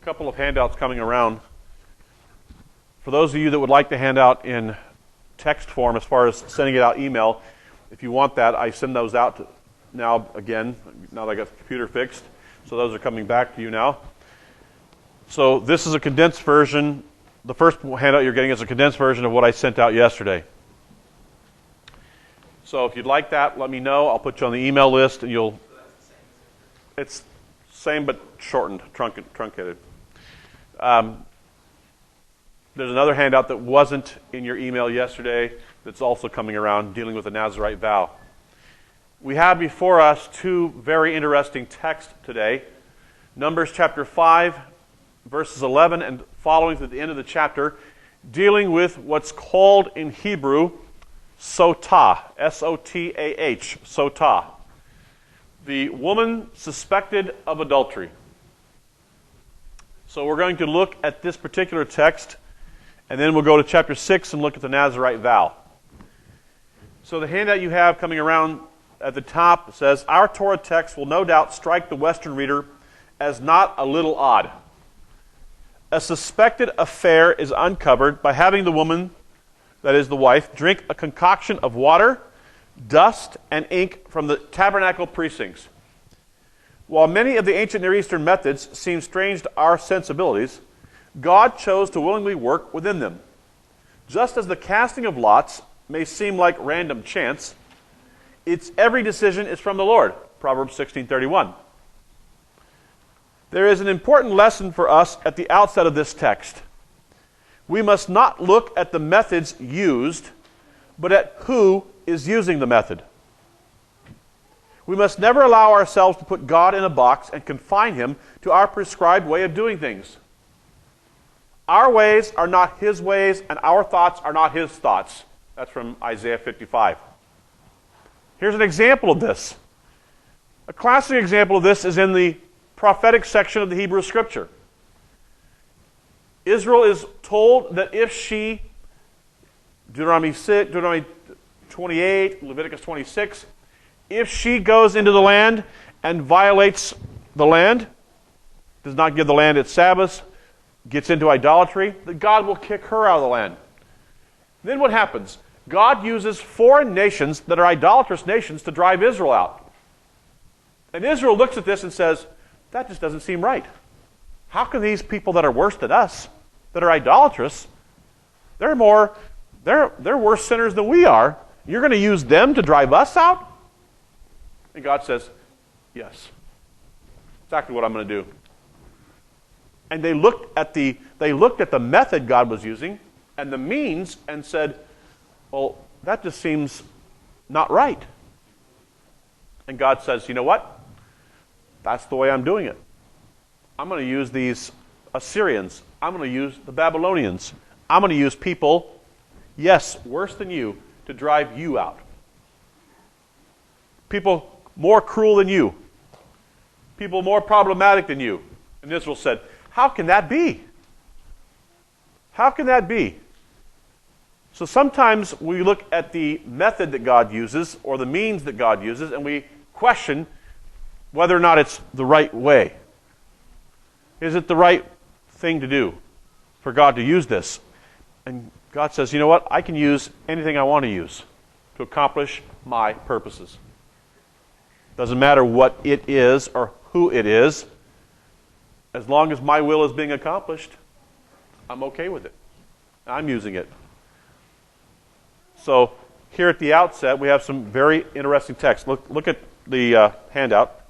couple of handouts coming around. For those of you that would like the handout in text form, as far as sending it out email, if you want that, I send those out now again, now that I got the computer fixed. So those are coming back to you now. So this is a condensed version. The first handout you're getting is a condensed version of what I sent out yesterday. So if you'd like that, let me know. I'll put you on the email list, and you'll... It's same but shortened, truncated. There's another handout that wasn't in your email yesterday that's also coming around, dealing with the Nazirite vow. We have before us two very interesting texts today. Numbers chapter 5, verses 11 and following to the end of the chapter, dealing with what's called in Hebrew sotah, S-O-T-A-H, sotah. The woman suspected of adultery. So we're going to look at this particular text, and then we'll go to chapter 6 and look at the Nazirite vow. So the handout you have coming around at the top says, our Torah text will no doubt strike the Western reader as not a little odd. A suspected affair is uncovered by having the woman, that is the wife, drink a concoction of water, dust, and ink from the tabernacle precincts. While many of the ancient Near Eastern methods seem strange to our sensibilities, God chose to willingly work within them. Just as the casting of lots may seem like random chance, its every decision is from the Lord, Proverbs 16:31. There is an important lesson for us at the outset of this text. We must not look at the methods used, but at who is using the method. We must never allow ourselves to put God in a box and confine Him to our prescribed way of doing things. Our ways are not His ways, and our thoughts are not His thoughts. That's from Isaiah 55. Here's an example of this. A classic example of this is in the prophetic section of the Hebrew Scripture. Israel is told that if she, Deuteronomy 28, Leviticus 26, if she goes into the land and violates the land, does not give the land its Sabbaths, gets into idolatry, that God will kick her out of the land. Then what happens? God uses foreign nations that are idolatrous nations to drive Israel out. And Israel looks at this and says, that just doesn't seem right. How can these people that are worse than us, that are idolatrous, they're worse sinners than we are, you're going to use them to drive us out? And God says, yes, exactly what I'm going to do. And they looked at the method God was using and the means and said, well, that just seems not right. And God says, you know what? That's the way I'm doing it. I'm going to use these Assyrians. I'm going to use the Babylonians. I'm going to use people, yes, worse than you, to drive you out. People more cruel than you. People more problematic than you. And Israel said, how can that be? How can that be? So sometimes we look at the method that God uses or the means that God uses and we question whether or not it's the right way. Is it the right thing to do for God to use this? And God says, you know what? I can use anything I want to use to accomplish my purposes. Doesn't matter what it is or who it is. As long as my will is being accomplished, I'm okay with it. I'm using it. So here at the outset, we have some very interesting text. Look at the handout.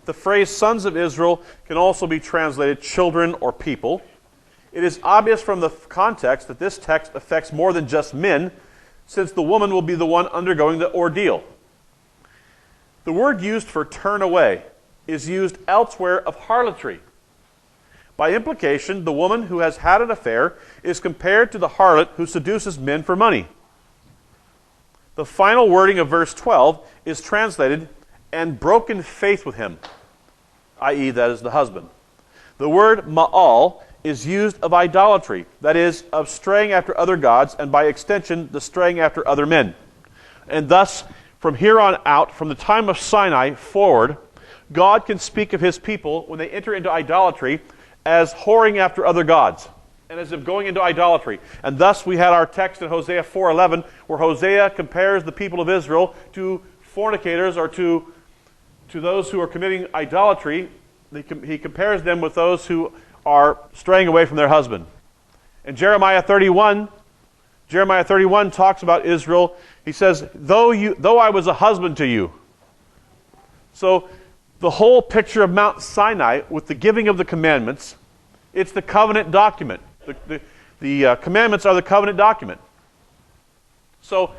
The phrase sons of Israel can also be translated children or people. It is obvious from the context that this text affects more than just men, since the woman will be the one undergoing the ordeal. The word used for turn away is used elsewhere of harlotry. By implication, the woman who has had an affair is compared to the harlot who seduces men for money. The final wording of verse 12 is translated, and broken faith with him, i.e. that is the husband. The word ma'al is used of idolatry, that is, of straying after other gods, and by extension, the straying after other men. And thus, from here on out, from the time of Sinai forward, God can speak of His people when they enter into idolatry as whoring after other gods and as if going into idolatry. And thus we had our text in Hosea 4:11 where Hosea compares the people of Israel to fornicators or to those who are committing idolatry. He compares them with those who are straying away from their husband. And Jeremiah 31 talks about Israel. He says, though I was a husband to you. So the whole picture of Mount Sinai with the giving of the commandments, it's the covenant document. The commandments are the covenant document. So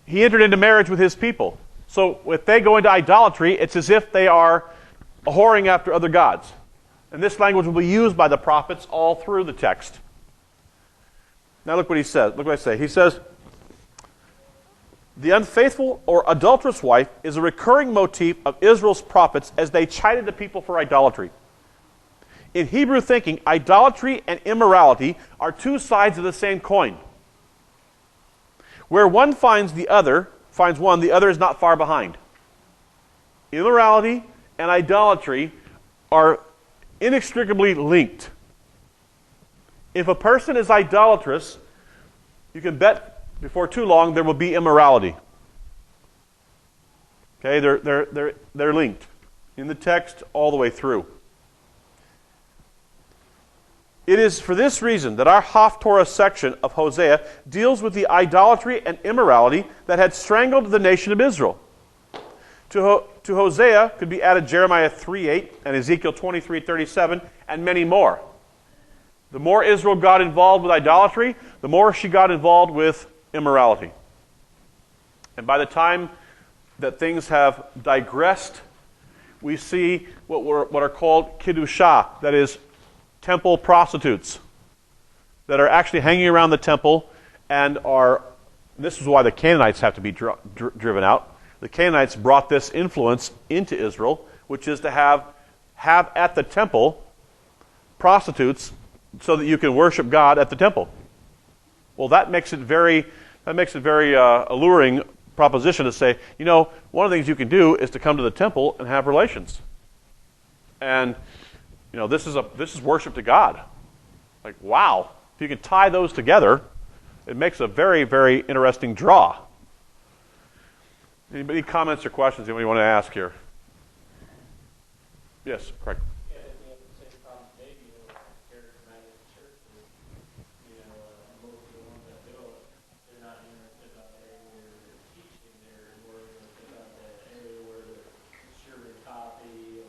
he entered into marriage with his people. So if they go into idolatry, it's as if they are whoring after other gods. And this language will be used by the prophets all through the text. Now look what he says. Look what I say. He says, the unfaithful or adulterous wife is a recurring motif of Israel's prophets as they chided the people for idolatry. In Hebrew thinking, idolatry and immorality are two sides of the same coin. Where one finds one, the other is not far behind. Immorality and idolatry are inextricably linked. If a person is idolatrous, you can bet before too long there will be immorality. Okay, they're linked in the text all the way through. It is for this reason that our Haftorah section of Hosea deals with the idolatry and immorality that had strangled the nation of Israel. To Hosea could be added Jeremiah 3:8 and Ezekiel 23:37 and many more. The more Israel got involved with idolatry, the more she got involved with immorality. And by the time that things have digressed, we see what are called kiddushah, that is, temple prostitutes that are actually hanging around the temple and are, this is why the Canaanites have to be driven out. The Canaanites brought this influence into Israel, which is to have at the temple prostitutes so that you can worship God at the temple. Well, that makes it very alluring proposition to say, one of the things you can do is to come to the temple and have relations. And this is worship to God. Like, wow. If you can tie those together, it makes a very, very interesting draw. Any comments or questions anybody want to ask here? Yes, correct. Yeah, we have the same problem maybe with charismatic churches. Most of the ones that do it, they're not interested about the area where they're teaching. They're more interested about the area where they're serving coffee or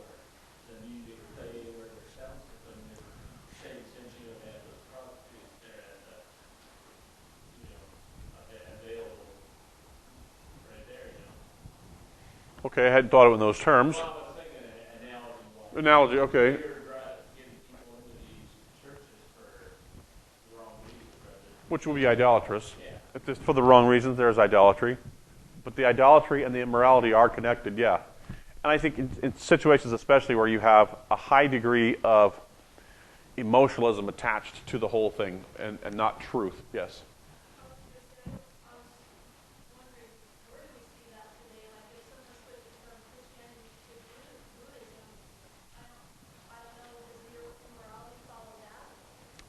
the music playing where they're selling something. They're saying essentially that they have those prostitutes there available right there, Okay, I hadn't thought of it in those terms. Well, I was thinking analogy-wise. Analogy, okay. Getting people into these churches for the wrong reasons. Which will be idolatrous. Yeah. If it's for the wrong reasons, there's idolatry. But the idolatry and the immorality are connected, yeah. And I think in situations especially where you have a high degree of emotionalism attached to the whole thing and not truth, yes.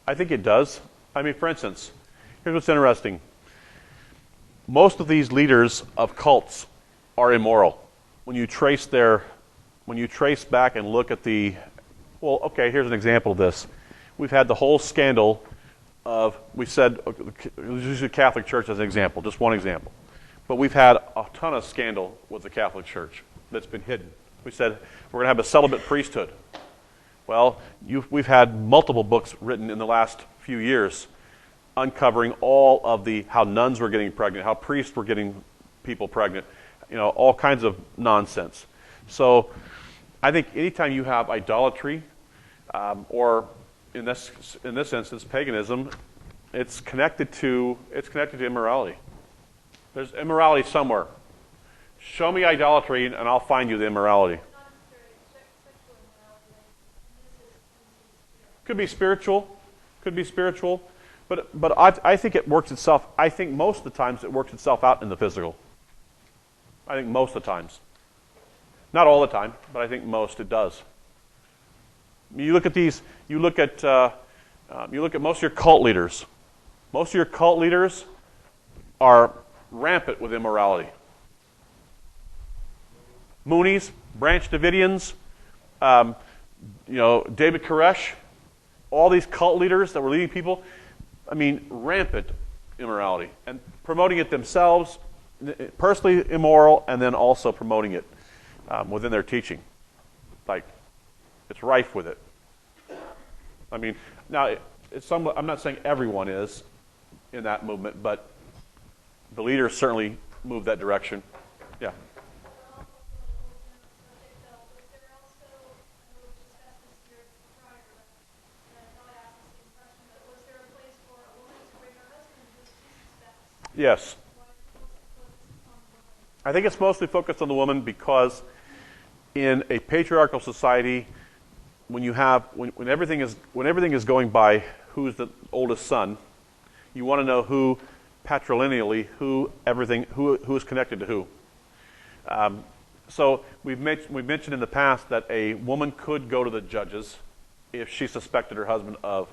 I think it does. I mean, for instance, here's what's interesting. Most of these leaders of cults are immoral. When you trace back and look at here's an example of this. We've had the whole scandal of, we said, use the Catholic Church as an example, just one example. But we've had a ton of scandal with the Catholic Church that's been hidden. We said, we're going to have a celibate priesthood. Well, we've had multiple books written in the last few years uncovering all of how nuns were getting pregnant, how priests were getting people pregnant, all kinds of nonsense. So I think anytime you have idolatry, or in this instance, paganism, it's connected to immorality. There's immorality somewhere. Show me idolatry and I'll find you the immorality. Could be spiritual, but I think it works itself. I think most of the times it works itself out in the physical. I think most of the times. Not all the time, but I think most it does. You look at these. You look at most of your cult leaders. Most of your cult leaders are rampant with immorality. Moonies, Branch Davidians, David Koresh, all these cult leaders that were leading people. I mean, rampant immorality and promoting it themselves, personally immoral, and then also promoting it within their teaching. Like, it's rife with it. I mean, now I'm not saying everyone is in that movement, but the leaders certainly move that direction. Yeah. Yes. I think it's mostly focused on the woman because in a patriarchal society, when everything is going by who's the oldest son, you want to know who patrilineally who is connected to who. So we've mentioned in the past that a woman could go to the judges if she suspected her husband of.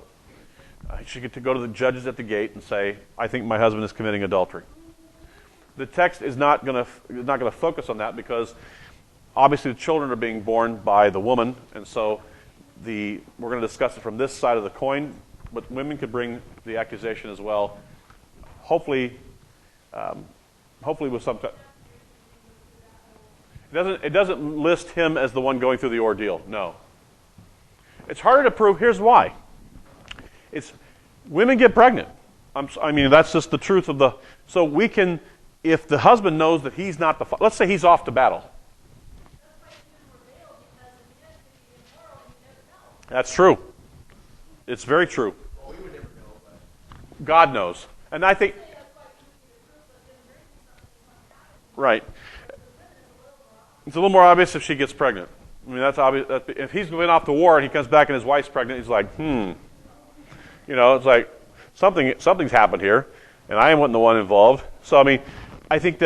She could go to the judges at the gate and say, "I think my husband is committing adultery." The text is not going to focus on that because obviously the children are being born by the woman, and so we're going to discuss it from this side of the coin. But women could bring the accusation as well. Hopefully with some. It doesn't list him as the one going through the ordeal. No. It's harder to prove. Here's why. Women get pregnant. I mean, that's just the truth of the. So we can, if the husband knows that he's not the. Let's say he's off to battle. That's true. It's very true. God knows, and I think. Right. It's a little more obvious if she gets pregnant. I mean, that's obvious. If he's been off to war and he comes back and his wife's pregnant, he's like, it's like something's happened here, and I wasn't the one involved. So I mean, I think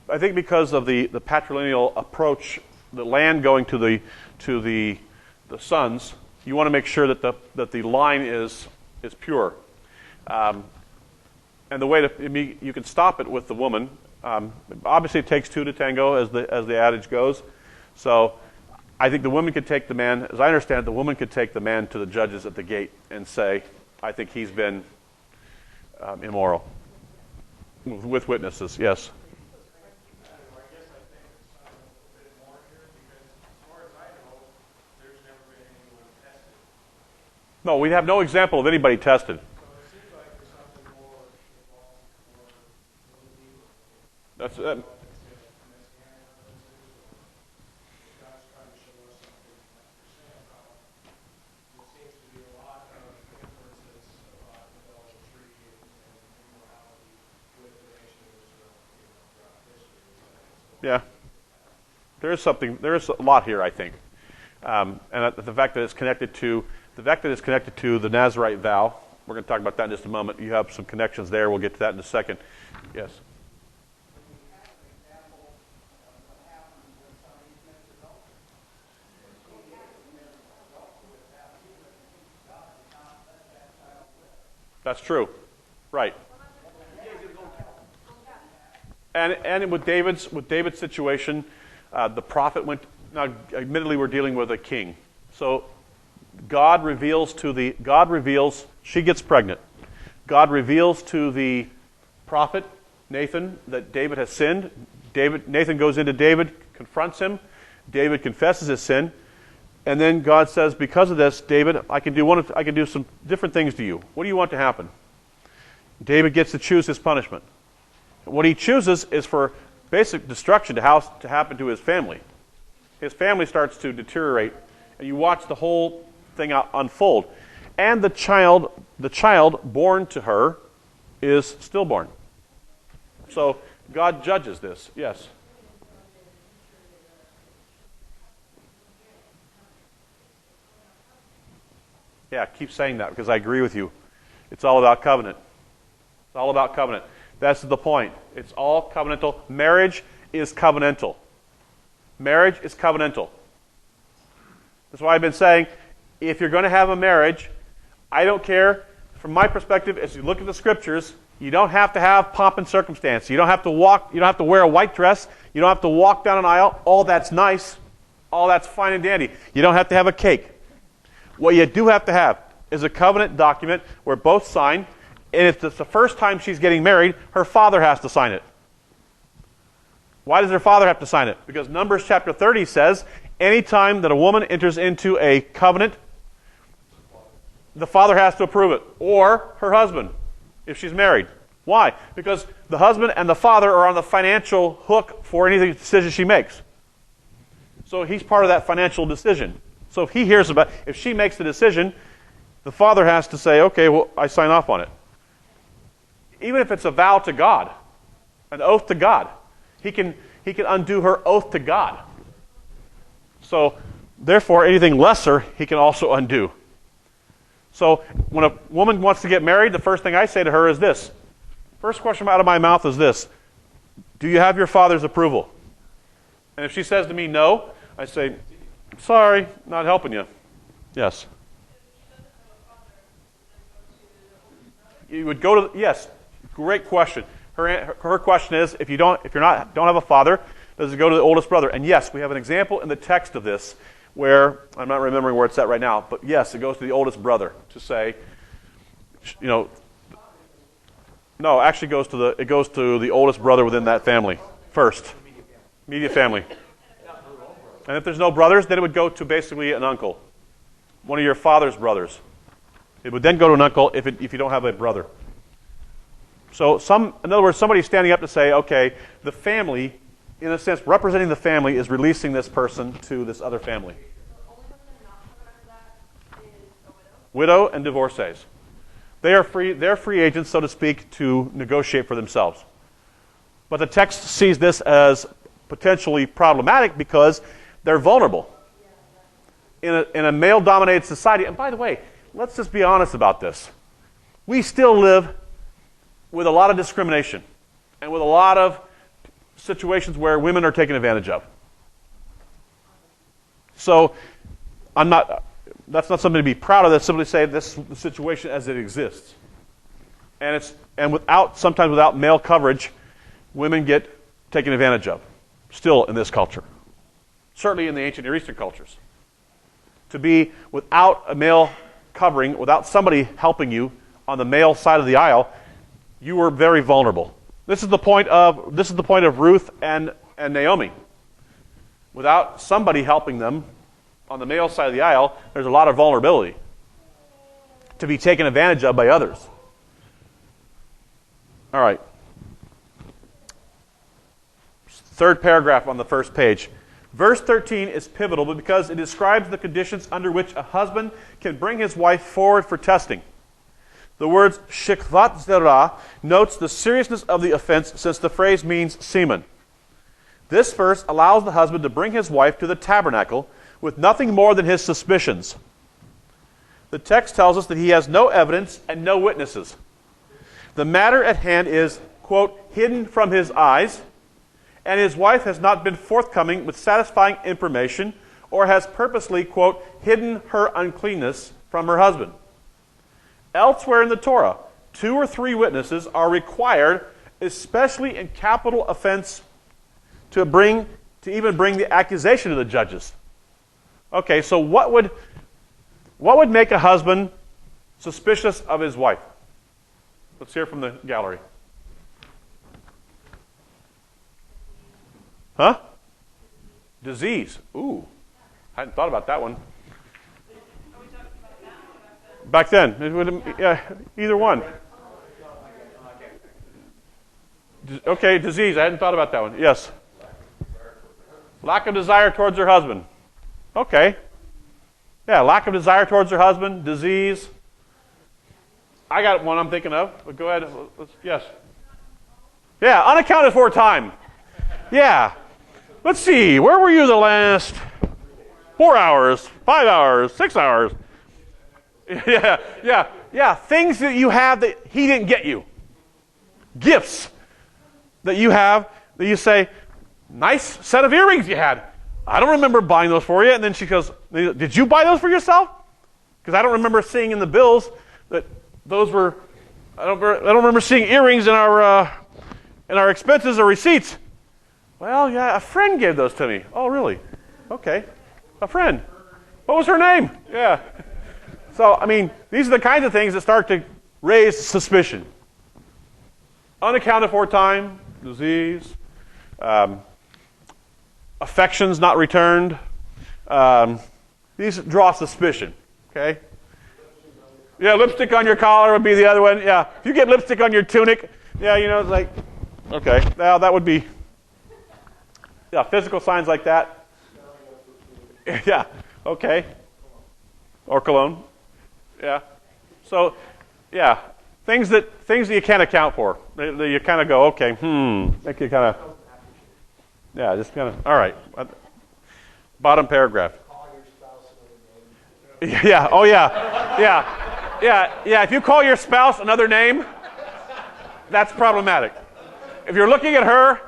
because of the patrilineal approach, the land going to the sons, you want to make sure that the line is pure, and the way you can stop it with the woman. Obviously, it takes two to tango, as the adage goes. So, I think the woman could take the man. As I understand it, the woman could take the man to the judges at the gate and say, "I think he's been immoral," with witnesses. Yes. No, we have no example of anybody tested. That's it. Yeah, there is a lot here, I think, and the fact that it's connected to the Nazarite vow. We're going to talk about that in just a moment. You have some connections there. We'll get to that in a second. Yes. That's true, right? And with David's situation, the prophet went. Now, admittedly, we're dealing with a king, so God reveals. She gets pregnant. God reveals to the prophet Nathan that David has sinned. Nathan goes into David, confronts him. David confesses his sin, and then God says, "Because of this, David, I can do some different things to you. What do you want to happen?" David gets to choose his punishment. What he chooses is for basic destruction to happen to his family. His family starts to deteriorate, and you watch the whole thing unfold. And the child born to her is stillborn. So God judges this. Yes. Yeah, keep saying that because I agree with you. It's all about covenant. It's all about covenant. That's the point. It's all covenantal. Marriage is covenantal. Marriage is covenantal. That's why I've been saying, if you're going to have a marriage, I don't care. From my perspective, as you look at the scriptures, you don't have to have pomp and circumstance. You don't have to walk. You don't have to wear a white dress. You don't have to walk down an aisle. All that's nice. All that's fine and dandy. You don't have to have a cake. What you do have to have is a covenant document where both sign, and if it's the first time she's getting married, her father has to sign it. Why does her father have to sign it? Because Numbers chapter 30 says, anytime that a woman enters into a covenant, the father has to approve it, or her husband, if she's married. Why? Because the husband and the father are on the financial hook for any decision she makes. So he's part of that financial decision. So if he hears about, if she makes the decision, the father has to say, okay, well, I sign off on it. Even if it's a vow to God, an oath to God, he can undo her oath to God. So therefore, anything lesser, he can also undo. So when a woman wants to get married, the first thing I say to her is this. First question out of my mouth is this. Do you have your father's approval? And if she says to me no, I say, sorry, not helping you. Yes. You would go to, yes, great question. Her question is, if you don't have a father, does it go to the oldest brother? And yes, we have an example in the text of this where, I'm not remembering where it's at right now, but yes, it goes to the oldest brother to say, no, actually it goes to the oldest brother within that family first. Immediate family. And if there's no brothers, then it would go to basically an uncle, one of your father's brothers. It would then go to an uncle if you don't have a brother. So in other words, somebody's standing up to say, okay, the family, in a sense, representing the family is releasing this person to this other family. The only person not covered under that is a Widow and divorcees. They're free agents, so to speak, to negotiate for themselves. But the text sees this as potentially problematic because they're vulnerable. In a male-dominated society, and by the way, let's just be honest about this. We still live with a lot of discrimination and with a lot of situations where women are taken advantage of. So that's not something to be proud of. That's simply say this is the situation as it exists. And sometimes without male coverage, women get taken advantage of. Still in this culture. Certainly in the ancient Near Eastern cultures. To be without a male covering, without somebody helping you on the male side of the aisle, you were very vulnerable. This is the point of Ruth and Naomi. Without somebody helping them on the male side of the aisle, there's a lot of vulnerability to be taken advantage of by others. All right. Third paragraph on the first page. Verse 13 is pivotal because it describes the conditions under which a husband can bring his wife forward for testing. The words shikvat zerah notes the seriousness of the offense since the phrase means semen. This verse allows the husband to bring his wife to the tabernacle with nothing more than his suspicions. The text tells us that he has no evidence and no witnesses. The matter at hand is, quote, hidden from his eyes, and his wife has not been forthcoming with satisfying information or has purposely, quote, hidden her uncleanness from her husband. Elsewhere in the Torah, 2 or 3 witnesses are required, especially in capital offense, to even bring the accusation to the judges. Okay, so what would make a husband suspicious of his wife? Let's hear from the gallery. Huh? Disease. Ooh, I hadn't thought about that one. Back then, either one. Okay, disease. I hadn't thought about that one. Yes. Lack of desire towards her husband. Okay. Yeah, lack of desire towards her husband, disease. I got one I'm thinking of, but go ahead. Yes. Yeah, unaccounted for time. Yeah. Let's see. Where were you the last 4 hours, 5 hours, 6 hours? Yeah. Things that you have that he didn't get you. Gifts that you have that you say, nice set of earrings you had. I don't remember buying those for you. And then she goes, did you buy those for yourself? Because I don't remember seeing in the bills that those were, I don't remember seeing earrings in our expenses or receipts. Well, yeah, a friend gave those to me. Oh, really? Okay. A friend. What was her name? Yeah. So, I mean, these are the kinds of things that start to raise suspicion. Unaccounted for time, disease, affections not returned. These draw suspicion. Okay? Yeah, lipstick on your collar would be the other one. Yeah. If you get lipstick on your tunic, yeah, it's like, okay, now that would be, yeah, physical signs like that. Yeah, okay. Or cologne. Yeah. So, yeah, things that you can't account for. You kind of go, okay, make you kind of, yeah, just kind of, all right. Bottom paragraph. Yeah, oh yeah, yeah. If you call your spouse another name, that's problematic. If you're looking at her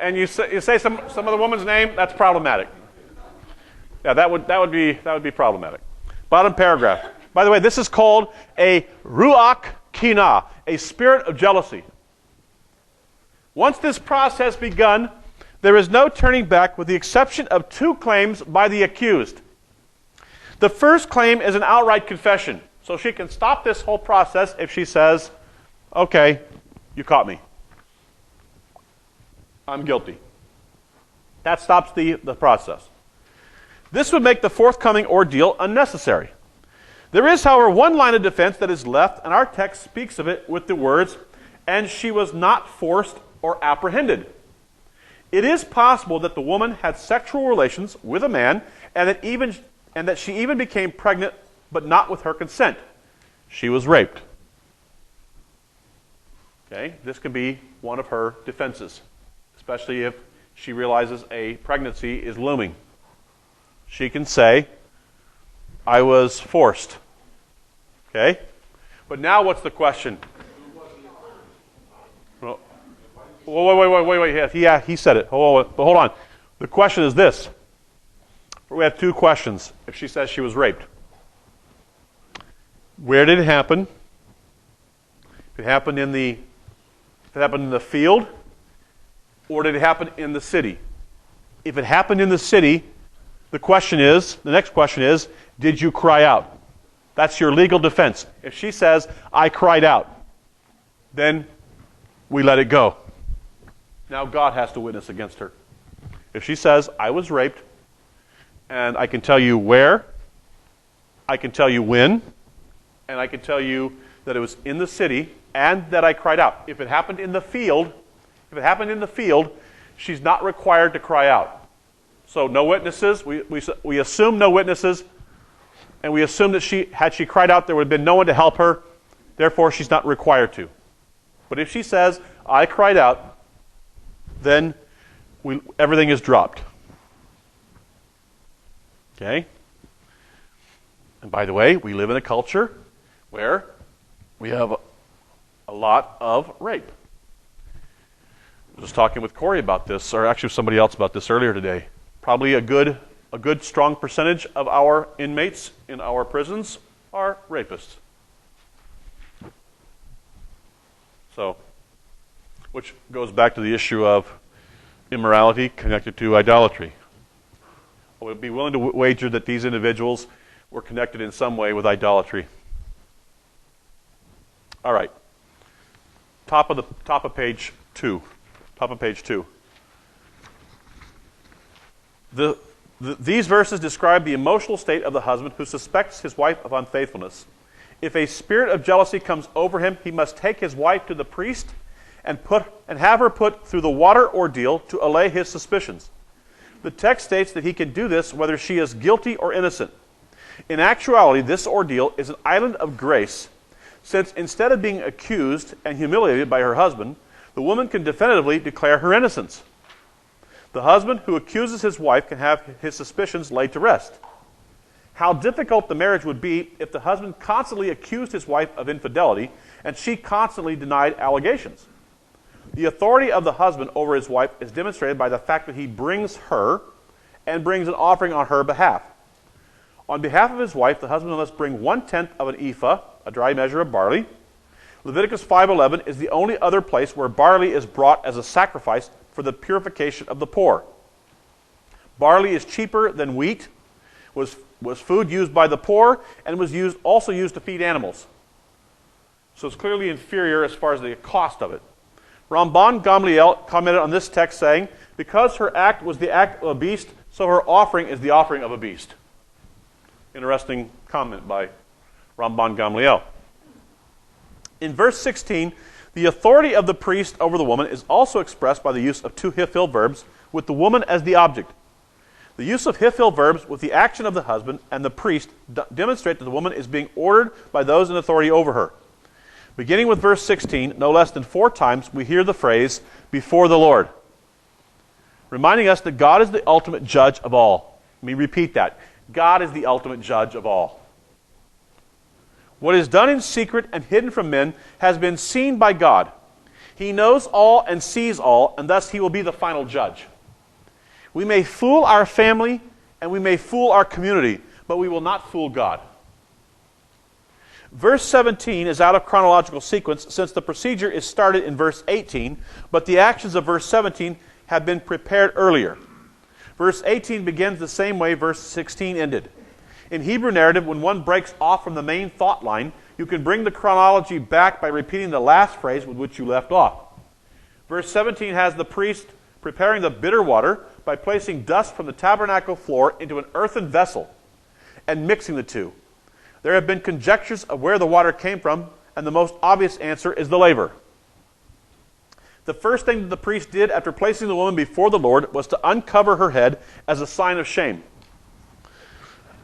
and you say some other woman's name, that's problematic. Yeah, that would be problematic. Bottom paragraph. By the way, this is called a ruach kina, a spirit of jealousy. Once this process begun, there is no turning back, with the exception of two claims by the accused. The first claim is an outright confession. So she can stop this whole process if she says, okay, you caught me. I'm guilty. That stops the process. This would make the forthcoming ordeal unnecessary. There is, however, one line of defense that is left, and our text speaks of it with the words, and she was not forced or apprehended. It is possible that the woman had sexual relations with a man, and that she even became pregnant, but not with her consent. She was raped. Okay, this can be one of her defenses, especially if she realizes a pregnancy is looming. She can say, I was forced. Okay? But now what's the question? Well, wait. Yeah, he said it. But hold on. The question is this. We have two questions if she says she was raped. Where did it happen? If it happened in the field, or did it happen in the city? If it happened in the city, the next question is, did you cry out? That's your legal defense. If she says, I cried out, then we let it go. Now God has to witness against her. If she says, I was raped, and I can tell you where, I can tell you when, and I can tell you that it was in the city and that I cried out. If it happened in the field, she's not required to cry out. So no witnesses. We assume no witnesses, and we assume that had she cried out, there would have been no one to help her. Therefore, she's not required to. But if she says, I cried out, then everything is dropped. Okay? And by the way, we live in a culture where we have a lot of rape. I was talking with Corey about this, or actually somebody else about this earlier today. Probably a good strong percentage of our inmates in our prisons are rapists. So, which goes back to the issue of immorality connected to idolatry. I would be willing to wager that these individuals were connected in some way with idolatry. All right. Top of page 2. Top of page 2. These verses describe the emotional state of the husband who suspects his wife of unfaithfulness. If a spirit of jealousy comes over him, he must take his wife to the priest and have her put through the water ordeal to allay his suspicions. The text states that he can do this whether she is guilty or innocent. In actuality, this ordeal is an island of grace, since instead of being accused and humiliated by her husband, the woman can definitively declare her innocence. The husband who accuses his wife can have his suspicions laid to rest. How difficult the marriage would be if the husband constantly accused his wife of infidelity and she constantly denied allegations. The authority of the husband over his wife is demonstrated by the fact that he brings her and brings an offering on her behalf. On behalf of his wife, the husband must bring 1/10 of an ephah, a dry measure of barley. Leviticus 5:11 is the only other place where barley is brought as a sacrifice for the purification of the poor. Barley is cheaper than wheat, was food used by the poor, and was also used to feed animals. So it's clearly inferior as far as the cost of it. Ramban Gamliel commented on this text saying, because her act was the act of a beast, so her offering is the offering of a beast. Interesting comment by Ramban Gamliel. In verse 16, the authority of the priest over the woman is also expressed by the use of two hifil verbs with the woman as the object. The use of hifil verbs with the action of the husband and the priest demonstrate that the woman is being ordered by those in authority over her. Beginning with verse 16, no less than 4 times we hear the phrase, before the Lord, reminding us that God is the ultimate judge of all. Let me repeat that. God is the ultimate judge of all. What is done in secret and hidden from men has been seen by God. He knows all and sees all, and thus he will be the final judge. We may fool our family and we may fool our community, but we will not fool God. Verse 17 is out of chronological sequence since the procedure is started in verse 18, but the actions of verse 17 have been prepared earlier. Verse 18 begins the same way verse 16 ended. In Hebrew narrative, when one breaks off from the main thought line, you can bring the chronology back by repeating the last phrase with which you left off. Verse 17 has the priest preparing the bitter water by placing dust from the tabernacle floor into an earthen vessel and mixing the two. There have been conjectures of where the water came from, and the most obvious answer is the laver. The first thing that the priest did after placing the woman before the Lord was to uncover her head as a sign of shame.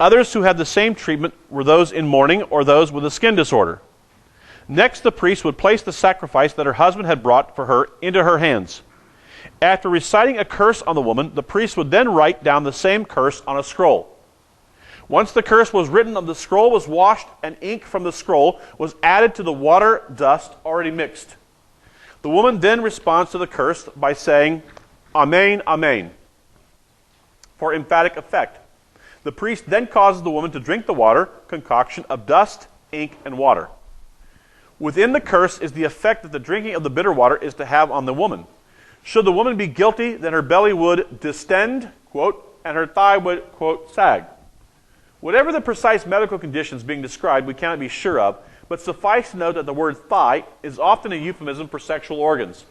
Others who had the same treatment were those in mourning or those with a skin disorder. Next, the priest would place the sacrifice that her husband had brought for her into her hands. After reciting a curse on the woman, the priest would then write down the same curse on a scroll. Once the curse was written on the scroll was washed, and ink from the scroll was added to the water dust already mixed. The woman then responds to the curse by saying, Amen, Amen, for emphatic effect. The priest then causes the woman to drink the water concoction of dust, ink, and water. Within the curse is the effect that the drinking of the bitter water is to have on the woman. Should the woman be guilty, then her belly would distend, quote, and her thigh would, quote, sag. Whatever the precise medical conditions being described, we cannot be sure of, but suffice to note that the word thigh is often a euphemism for sexual organs.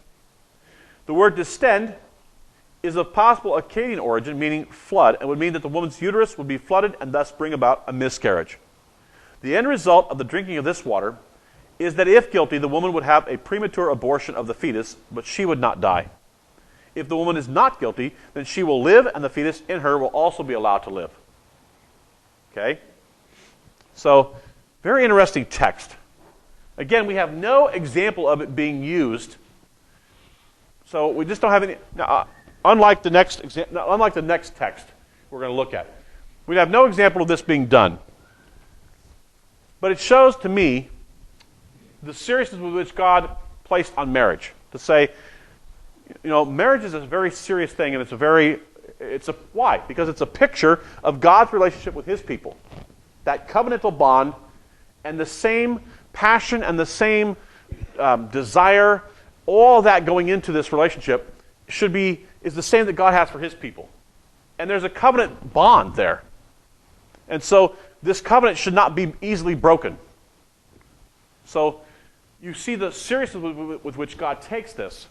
The word distend is of possible Akkadian origin, meaning flood, and would mean that the woman's uterus would be flooded and thus bring about a miscarriage. The end result of the drinking of this water is that if guilty, the woman would have a premature abortion of the fetus, but she would not die. If the woman is not guilty, then she will live, and the fetus in her will also be allowed to live. Okay? So, very interesting text. Again, we have no example of it being used. So we just don't have any. Unlike the next text we're going to look at, we have no example of this being done. But it shows to me the seriousness with which God placed on marriage. To say, marriage is a very serious thing, and why? Because it's a picture of God's relationship with his people. That covenantal bond and the same passion and the same desire, all that going into this relationship is the same that God has for his people. And there's a covenant bond there. And so this covenant should not be easily broken. So you see the seriousness with which God takes this.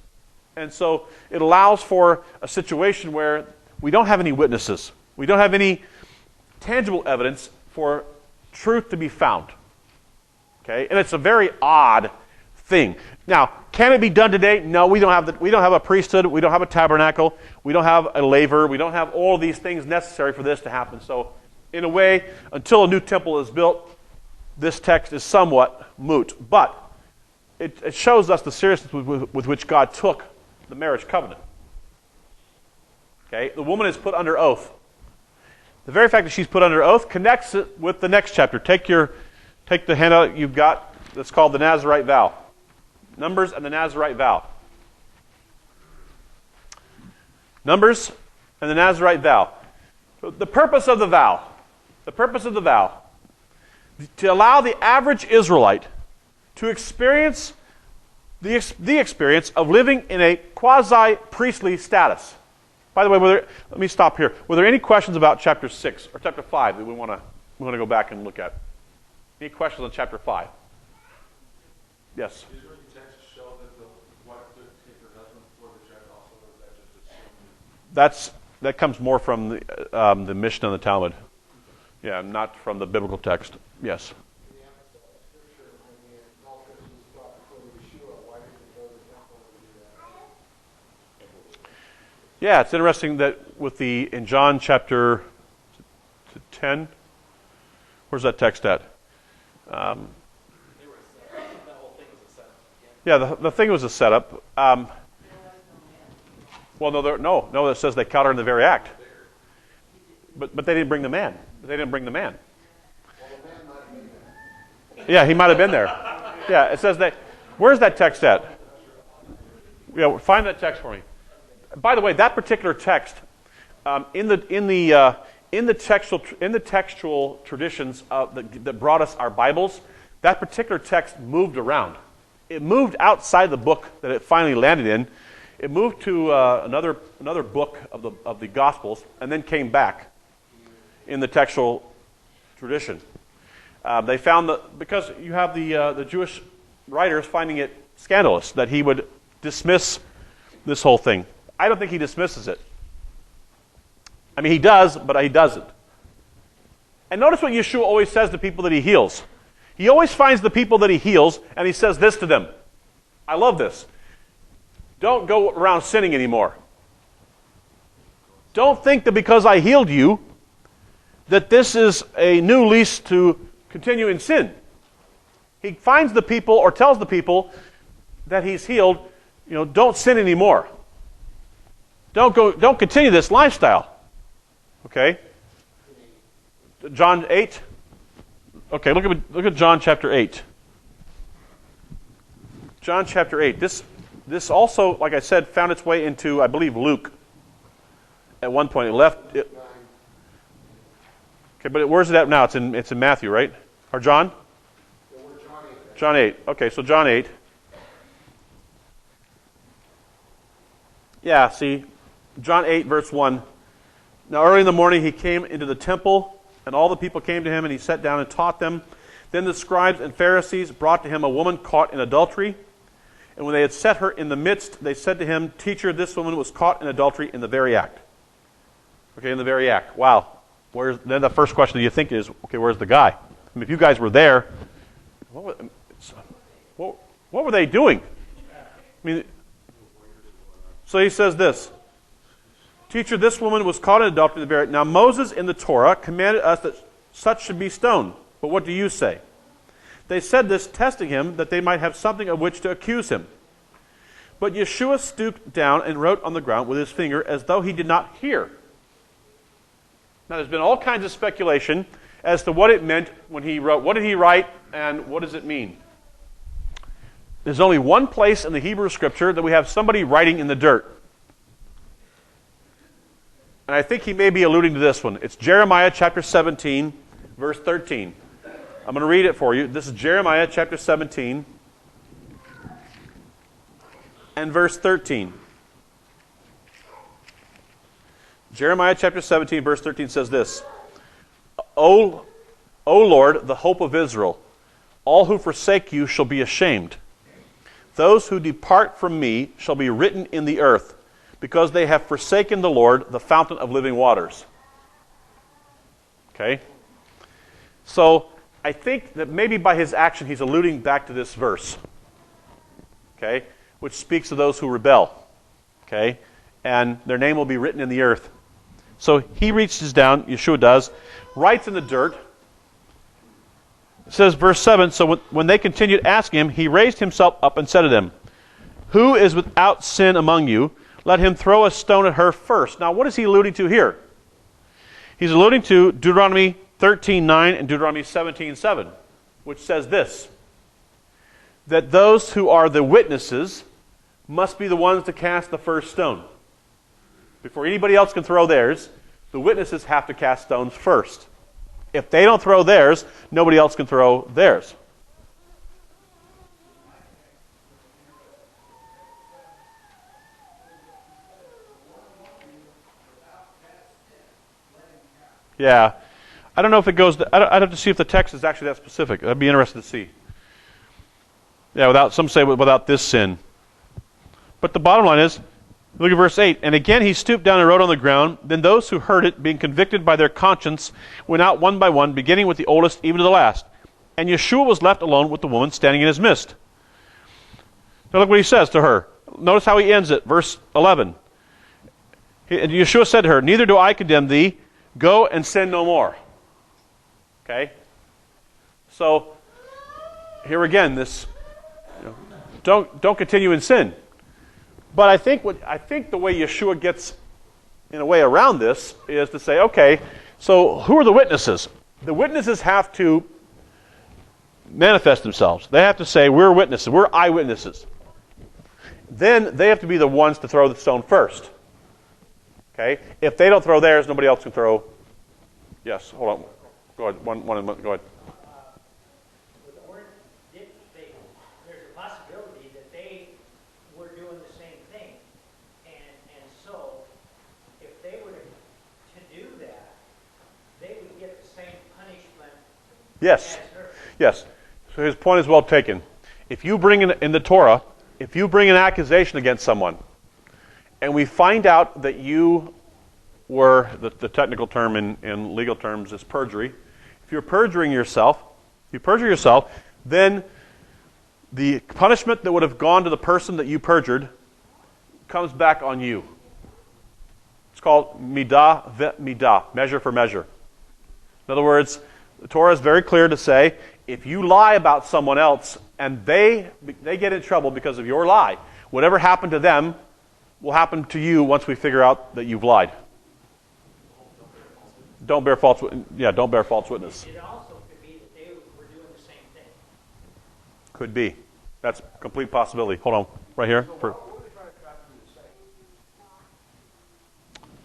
And so it allows for a situation where we don't have any witnesses. We don't have any tangible evidence for truth to be found. Okay? And it's a very odd thing. Now, can it be done today? No, we don't have a priesthood, we don't have a tabernacle, we don't have a laver, we don't have all these things necessary for this to happen. So, in a way, until a new temple is built, this text is somewhat moot. But it shows us the seriousness with which God took the marriage covenant. Okay? The woman is put under oath. The very fact that she's put under oath connects it with the next chapter. Take the handout you've got that's called the Nazirite vow. Numbers and the Nazirite vow. Numbers and the Nazirite vow. So the purpose of the vow. The purpose of the vow. To allow the average Israelite to experience the experience of living in a quasi-priestly status. By the way, let me stop here. Were there any questions about chapter 6 or chapter 5 that we want to go back and look at? Any questions on chapter 5? Yes? Is there any text to show that the wife could take her husband before the check also, or is that just assumed? That comes more from the Mishnah and the Talmud. Yeah, not from the biblical text. Yes? Yeah, it's interesting that in John chapter 10, where's that text at? Yeah, the thing was a setup. Well, no, it says they caught her in the very act. But they didn't bring the man. They didn't bring the man. Yeah, he might have been there. Yeah, it says that. Where's that text at? Yeah, find that text for me. By the way, that particular text, in the textual traditions that brought us our Bibles, that particular text moved around. It moved outside the book that it finally landed in. It moved to another book of the Gospels, and then came back in the textual tradition. They found that because you have the Jewish writers finding it scandalous that he would dismiss this whole thing. I don't think he dismisses it. I mean, he does, but he doesn't. And notice what Yeshua always says to people that he heals. He always finds the people that he heals, and he says this to them. I love this. Don't go around sinning anymore. Don't think that because I healed you, that this is a new lease to continue in sin. He finds the people or tells the people that he's healed, don't sin anymore. Don't continue this lifestyle. Okay? John 8. Okay, look at John chapter 8. John chapter 8. This also, like I said, found its way into, I believe, Luke. At one point, it left. Okay, but where's it at now? It's in Matthew, right? Or John? John 8. Okay, so John 8. Yeah, see, John 8, verse 1. Now early in the morning he came into the temple, and all the people came to him, and he sat down and taught them. Then the scribes and Pharisees brought to him a woman caught in adultery. And when they had set her in the midst, they said to him, Teacher, this woman was caught in adultery in the very act. Okay, in the very act. Wow. Then the first question that you think is, okay, where's the guy? I mean, if you guys were there, what were they doing? I mean, so he says this. Teacher, this woman was caught in adultery in the very act. Now Moses in the Torah commanded us that such should be stoned. But what do you say? They said this, testing him, that they might have something of which to accuse him. But Yeshua stooped down and wrote on the ground with his finger as though he did not hear. Now there's been all kinds of speculation as to what it meant when he wrote. What did he write and what does it mean? There's only one place in the Hebrew Scripture that we have somebody writing in the dirt. And I think he may be alluding to this one. It's Jeremiah chapter 17, verse 13. I'm going to read it for you. This is Jeremiah chapter 17 and verse 13. Jeremiah chapter 17, verse 13 says this. O Lord, the hope of Israel, all who forsake you shall be ashamed. Those who depart from me shall be written in the earth, because they have forsaken the Lord, the fountain of living waters. Okay? So, I think that maybe by his action he's alluding back to this verse. Okay? Which speaks of those who rebel. Okay? And their name will be written in the earth. So he reaches down, Yeshua does, writes in the dirt. It says, verse 7, so when they continued asking him, he raised himself up and said to them, Who is without sin among you? Let him throw a stone at her first. Now, what is he alluding to here? He's alluding to Deuteronomy 13:9 and Deuteronomy 17:7, which says this, that those who are the witnesses must be the ones to cast the first stone. Before anybody else can throw theirs, the witnesses have to cast stones first. If they don't throw theirs, nobody else can throw theirs. Yeah. I don't know if it goes... I'd have to see if the text is actually that specific. I'd be interested to see. Yeah, some say without this sin. But the bottom line is, look at verse 8. And again he stooped down and wrote on the ground. Then those who heard it, being convicted by their conscience, went out one by one, beginning with the oldest even to the last. And Yeshua was left alone with the woman standing in his midst. Now look what he says to her. Notice how he ends it. Verse 11. And Yeshua said to her, neither do I condemn thee. Go and sin no more. Okay? So, here again, this... don't continue in sin. But I think the way Yeshua gets in a way around this is to say, okay, so who are the witnesses? The witnesses have to manifest themselves. They have to say, we're witnesses, we're eyewitnesses. Then they have to be the ones to throw the stone first. Okay? If they don't throw theirs, nobody else can throw. Yes, hold on. Go ahead. One, go ahead. There's a possibility that they were doing the same thing. And so, if they were to do that, they would get the same punishment Yes. as her. Yes. So his point is well taken. If you bring in the Torah, if you bring an accusation against someone, and we find out that you were, the technical term in legal terms is perjury. If you're perjuring yourself, then the punishment that would have gone to the person that you perjured comes back on you. It's called midah ve'midah, measure for measure. In other words, the Torah is very clear to say, if you lie about someone else and they get in trouble because of your lie, whatever happened to them will happen to you once we figure out that you've lied. Don't bear false witness. It also could be that they were doing the same thing. Could be. That's a complete possibility. Hold on, right here.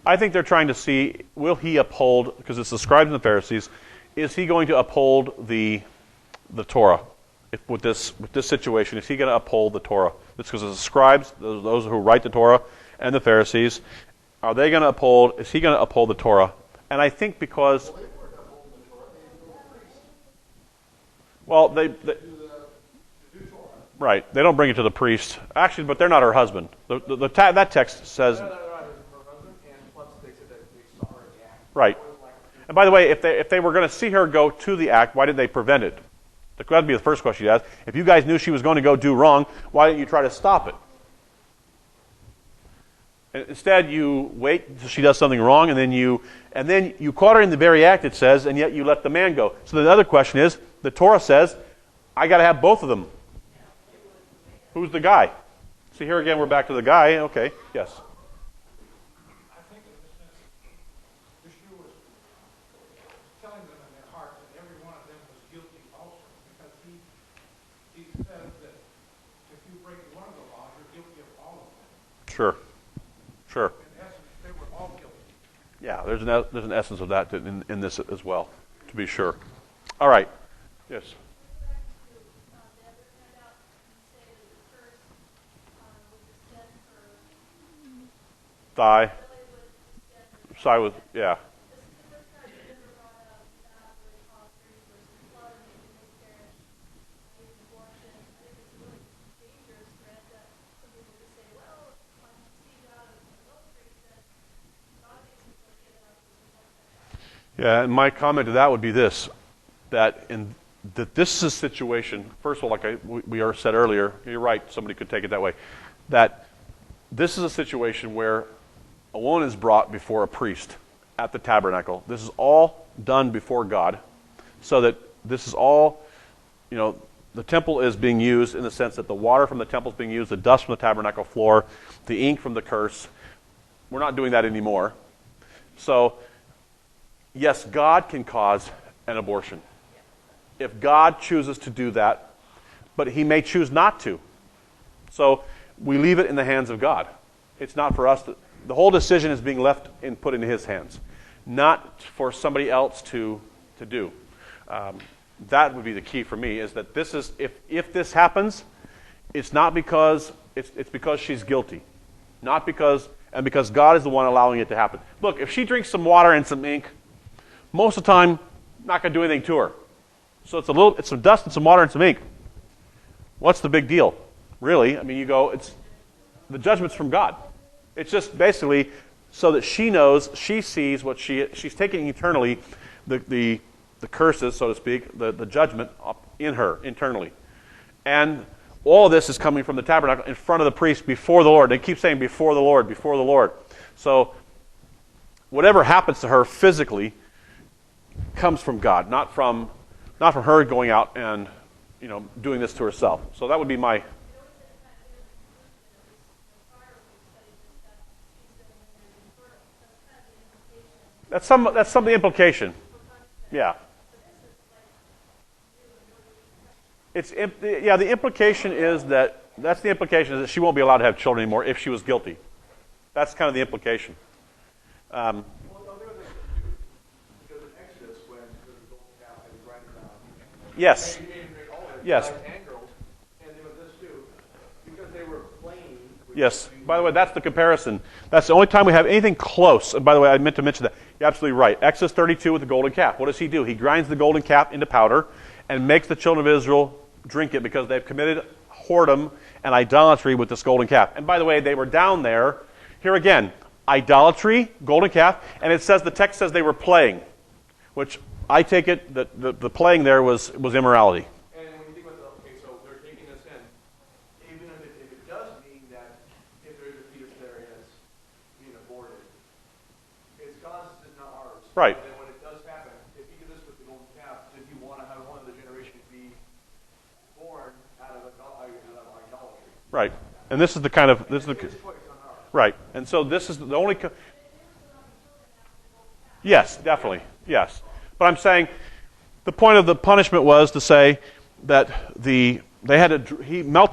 I think they're trying to see, will he uphold, because it's the scribes and the Pharisees, is he going to uphold the Torah? With this situation, is he going to uphold the Torah? It's because the scribes, those who write the Torah, and the Pharisees, is he going to uphold the Torah? And I think because... Well, right, they don't bring it to the priest. Actually, but they're not her husband. That text says... Right. And by the way, if they were going to see her go to the act, why did they prevent it? That would be the first question you ask. If you guys knew she was going to go do wrong, why didn't you try to stop it? And instead, you wait until she does something wrong, and then you caught her in the very act, it says, and yet you let the man go. So the other question is, the Torah says, I got to have both of them. Who's the guy? See, here again, we're back to the guy. Okay, yes. I think in this sense, Yeshua was telling them in their heart that every one of them was guilty also, because he says that if you break one of the laws, you're guilty of all of them. Sure. In essence, they were all guilty. Yeah, there's an essence of that in this as well, to be sure. All right. Yes. Thigh. Side with, yeah. Yeah, and my comment to that would be this, that this is a situation, first of all, like we said earlier, you're right, somebody could take it that way, that this is a situation where a woman is brought before a priest at the tabernacle. This is all done before God, so that this is all, the temple is being used in the sense that the water from the temple is being used, the dust from the tabernacle floor, the ink from the curse. We're not doing that anymore. So, yes, God can cause an abortion if God chooses to do that, but he may choose not to. So we leave it in the hands of God. It's not for us to... The whole decision is being put into his hands. not for somebody else to do. That would be the key for me, is that this is, if this happens, it's not because, it's because she's guilty. Not because, and because God is the one allowing it to happen. Look, if she drinks some water and some ink, most of the time, not going to do anything to her. So it's some dust and some water and some ink. What's the big deal? Really? I mean, the judgment's from God. It's just basically so that she knows, she sees what she's taking eternally, the curses, so to speak, the judgment up in her internally. And all of this is coming from the tabernacle in front of the priest before the Lord. They keep saying before the Lord, before the Lord. So whatever happens to her physically comes from God, not from her going out and doing this to herself. So that would be my. That's some of the implication. Yeah. The implication is that's the implication is that she won't be allowed to have children anymore if she was guilty. That's kind of the implication. Well, no, there was because in Exodus when the golden calf had grinded down. Yes. Yes. And girls, and there was this too, because they were playing. Yes. By the way, that's the comparison. That's the only time we have anything close. And by the way, I meant to mention that. You're absolutely right. Exodus 32 with the golden calf. What does he do? He grinds the golden calf into powder and makes the children of Israel drink it because they've committed whoredom and idolatry with this golden calf. And by the way, they were down there. Here again, idolatry, golden calf, and it says, the text says they were playing, which I take it that the playing there was immorality. And when you think about okay, so they're taking this in, even if it does mean that if there's a fetus there and it's being aborted, it's God's, it's not ours. Right. And then when it does happen, if you do this with the golden calf, did you want to have one of the generation be born out of idolatry? Right. And this is the kind of His choice on ours. right. And so this is the only. Yes, definitely. Yes. But I'm saying the point of the punishment was to say that they melt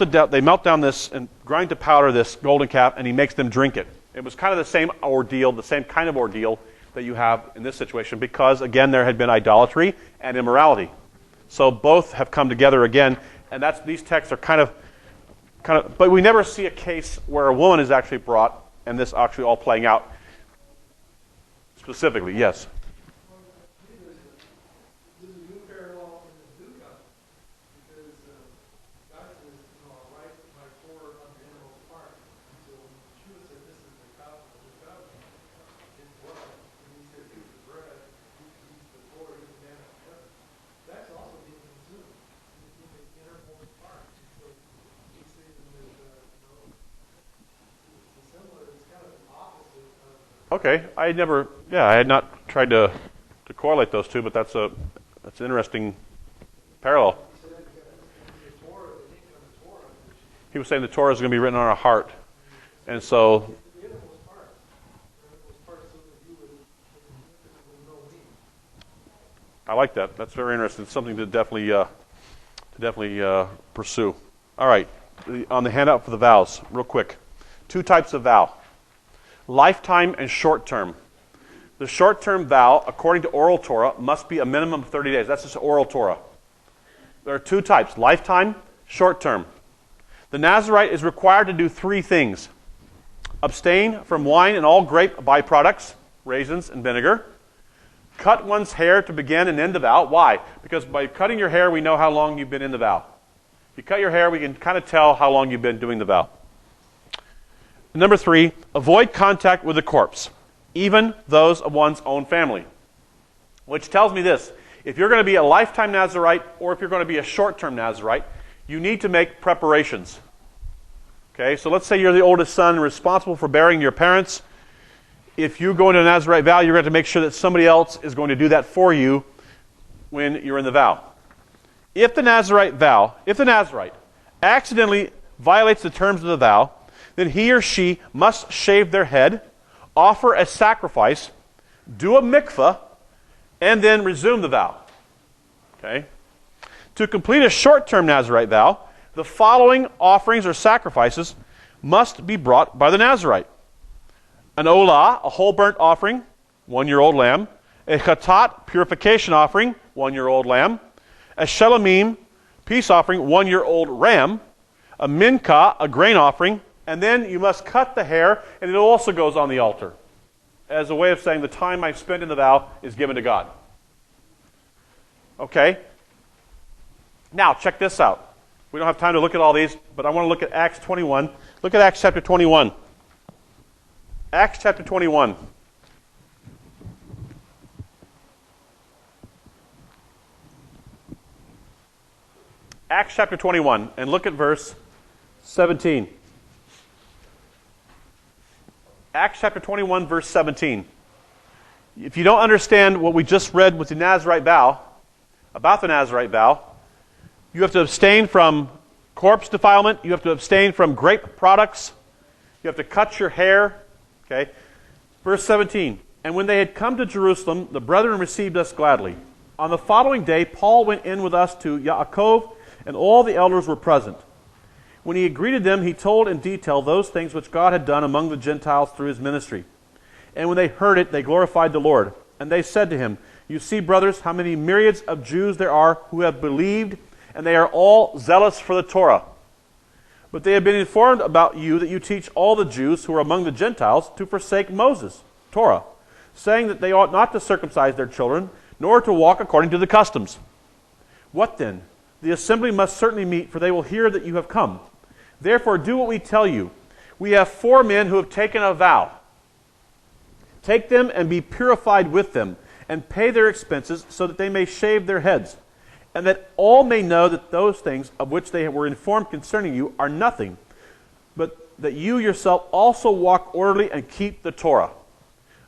down this and grind to powder this golden calf, and he makes them drink it. It was kind of the same ordeal, the same kind of ordeal that you have in this situation, because again there had been idolatry and immorality. So both have come together again, and these texts are kind of. But we never see a case where a woman is actually brought, and this actually all playing out specifically. Yes. This is a new parallel in the new covenant, because God says, I write my Torah on the innermost part. So when Yeshua said, this is the covenant, it's blood. And he said, eat the bread, eat the Torah, eat the manna of heaven. That's also being consumed in the innermost part. So he's saying that, it's similar, it's kind of the opposite of. Okay. I had not tried to correlate those two, but that's an interesting parallel. He was saying the Torah is going to be written on our heart, and so. I like that. That's very interesting. It's something to definitely pursue. All right, on the handout for the vows, real quick. 2 types of vow: lifetime and short-term. The short-term vow, according to oral Torah, must be a minimum of 30 days. That's just oral Torah. There are 2 types: lifetime, short-term. The Nazirite is required to do 3 things: abstain from wine and all grape byproducts, raisins and vinegar. Cut one's hair to begin and end the vow. Why? Because by cutting your hair, we know how long you've been in the vow. If you cut your hair, we can kind of tell how long you've been doing the vow. Number 3, avoid contact with the corpse, even those of one's own family. Which tells me this: if you're going to be a lifetime Nazirite or if you're going to be a short-term Nazirite, you need to make preparations. Okay, so let's say you're the oldest son responsible for burying your parents. If you go into a Nazirite vow, you're going to have to make sure that somebody else is going to do that for you when you're in the vow. If the Nazirite accidentally violates the terms of the vow, then he or she must shave their head, offer a sacrifice, do a mikvah, and then resume the vow. Okay? To complete a short-term Nazirite vow, the following offerings or sacrifices must be brought by the Nazirite: an olah, a whole burnt offering, 1-year-old lamb. A chatat, purification offering, 1-year-old lamb. A shelomim, peace offering, 1-year-old ram. A mincha, a grain offering. And then you must cut the hair, and it also goes on the altar, as a way of saying the time I've spent in the vow is given to God. Okay? Now, check this out. We don't have time to look at all these, but I want to look at Acts 21. Look at Acts chapter 21. Acts chapter 21. Acts chapter 21, and look at verse 17. Acts chapter 21, verse 17. If you don't understand what we just read with the Nazirite vow, about the Nazirite vow, you have to abstain from corpse defilement, you have to abstain from grape products, you have to cut your hair. Okay? Verse 17. And when they had come to Jerusalem, the brethren received us gladly. On the following day, Paul went in with us to Yaakov, and all the elders were present. When he had greeted them, he told in detail those things which God had done among the Gentiles through his ministry. And when they heard it, they glorified the Lord. And they said to him, You see, brothers, how many myriads of Jews there are who have believed, and they are all zealous for the Torah. But they have been informed about you that you teach all the Jews who are among the Gentiles to forsake Moses, Torah, saying that they ought not to circumcise their children, nor to walk according to the customs. What then? The assembly must certainly meet, for they will hear that you have come. Therefore, do what we tell you. We have 4 men who have taken a vow. Take them and be purified with them, and pay their expenses, so that they may shave their heads, and that all may know that those things of which they were informed concerning you are nothing, but that you yourself also walk orderly and keep the Torah.